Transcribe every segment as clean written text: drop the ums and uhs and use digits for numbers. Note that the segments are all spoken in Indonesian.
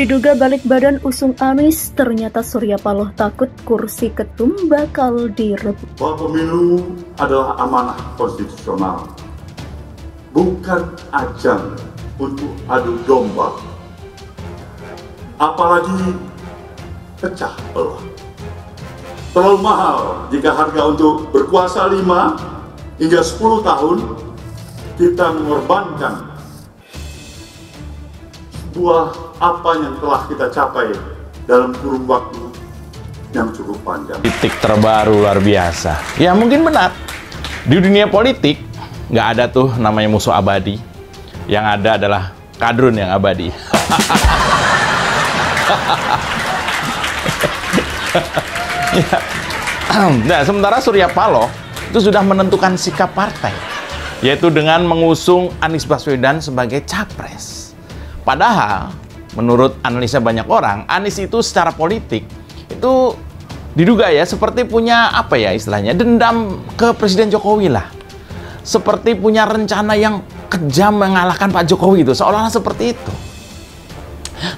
Diduga balik badan usung Anies, ternyata Surya Paloh takut kursi ketum bakal direbut. Bahwa pemilu adalah amanah konstitusional, bukan ajang untuk adu domba, apalagi pecah belah. Terlalu mahal jika harga untuk berkuasa 5 hingga 10 tahun kita mengorbankan sebuah apa yang telah kita capai dalam kurun waktu yang cukup panjang. Politik terbaru luar biasa. Ya mungkin benar. Di dunia politik nggak ada tuh namanya musuh abadi. Yang ada adalah kadrun yang abadi. Nah, sementara Surya Paloh itu sudah menentukan sikap partai, yaitu dengan mengusung Anies Baswedan sebagai capres. Padahal, menurut analisa banyak orang, Anies itu secara politik itu diduga ya seperti punya apa ya istilahnya dendam ke Presiden Jokowi lah, seperti punya rencana yang kejam mengalahkan Pak Jokowi itu, seolah-olah seperti itu.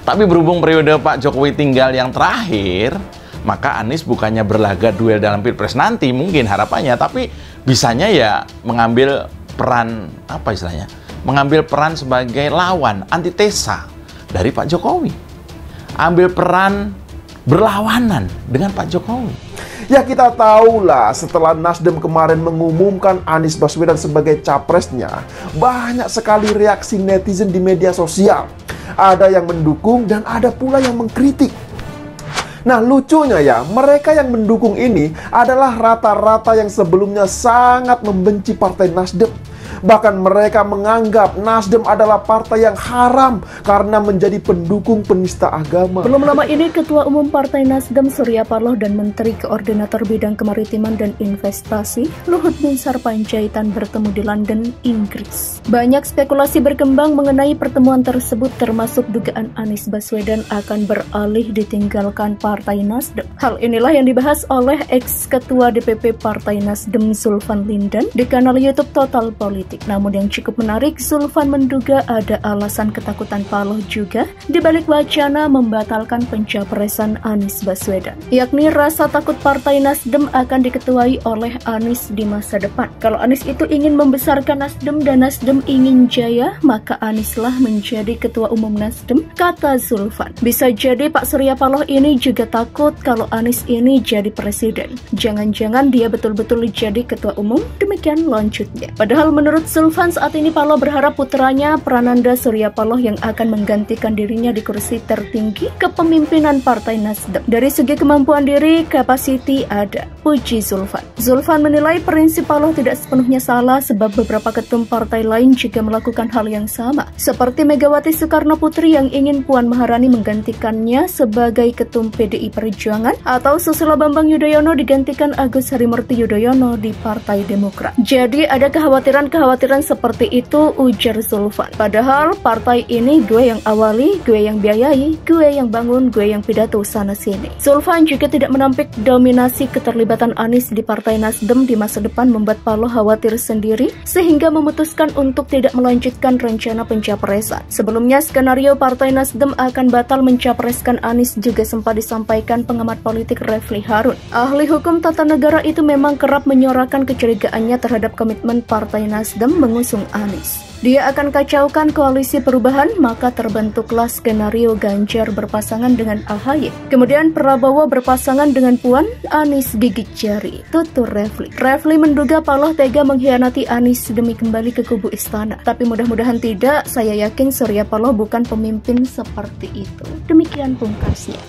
Tapi berhubung periode Pak Jokowi tinggal yang terakhir, maka Anies bukannya berlaga duel dalam Pilpres nanti mungkin harapannya, tapi bisanya ya mengambil peran apa istilahnya, mengambil peran sebagai lawan, antitesa dari Pak Jokowi, ambil peran berlawanan dengan Pak Jokowi. Ya kita tahulah setelah Nasdem kemarin mengumumkan Anies Baswedan sebagai capresnya, banyak sekali reaksi netizen di media sosial. Ada yang mendukung dan ada pula yang mengkritik. Nah lucunya ya, mereka yang mendukung ini adalah rata-rata yang sebelumnya sangat membenci Partai Nasdem. Bahkan mereka menganggap Nasdem adalah partai yang haram karena menjadi pendukung penista agama. Belum lama ini Ketua Umum Partai Nasdem Surya Paloh dan Menteri Koordinator Bidang Kemaritiman dan Investasi Luhut Binsar Panjaitan bertemu di London, Inggris. Banyak spekulasi berkembang mengenai pertemuan tersebut, termasuk dugaan Anies Baswedan akan beralih ditinggalkan Partai Nasdem. Hal inilah yang dibahas oleh ex-Ketua DPP Partai Nasdem Zulfan Lindan di kanal YouTube Total Politik. Namun yang cukup menarik, Zulfan menduga ada alasan ketakutan Paloh juga di balik wacana membatalkan pencapresan Anies Baswedan, yakni rasa takut Partai Nasdem akan diketuai oleh Anies di masa depan. Kalau Anies itu ingin membesarkan Nasdem dan Nasdem ingin jaya, maka Anieslah menjadi Ketua Umum Nasdem, kata Zulfan. Bisa jadi Pak Surya Paloh ini juga takut kalau Anies ini jadi presiden. Jangan-jangan dia betul-betul jadi Ketua Umum, demikian lanjutnya. Padahal menurut Zulfan saat ini Paloh berharap putranya Prananda Surya Paloh yang akan menggantikan dirinya di kursi tertinggi kepemimpinan Partai Nasdem. Dari segi kemampuan diri, kapasiti ada, puji Zulfan. Zulfan menilai prinsip Paloh tidak sepenuhnya salah sebab beberapa ketum partai lain juga melakukan hal yang sama. Seperti Megawati Soekarno Putri yang ingin Puan Maharani menggantikannya sebagai ketum PDI Perjuangan, atau Susilo Bambang Yudhoyono digantikan Agus Harimurti Yudhoyono di Partai Demokrat. Jadi ada kekhawatiran seperti itu, ujar Zulfan. Padahal partai ini gue yang awali, gue yang biayai, gue yang bangun, gue yang pidato sana sini. Zulfan juga tidak menampik dominasi keterlibatan Anies di Partai Nasdem di masa depan membuat Paloh khawatir sendiri sehingga memutuskan untuk tidak melanjutkan rencana pencapresan. Sebelumnya skenario Partai Nasdem akan batal mencapreskan Anies juga sempat disampaikan pengamat politik Refli Harun. Ahli hukum tata negara itu memang kerap menyuarakan kecurigaannya terhadap komitmen Partai Nasdem mengusung Anies. Dia akan kacaukan koalisi perubahan, maka terbentuklah skenario Ganjar berpasangan dengan AHY. Kemudian Prabowo berpasangan dengan Puan, Anies gigit jari, tutur Refli. Refli menduga Paloh tega mengkhianati Anies demi kembali ke kubu istana. Tapi mudah-mudahan tidak, saya yakin Surya Paloh bukan pemimpin seperti itu. Demikian pungkasnya.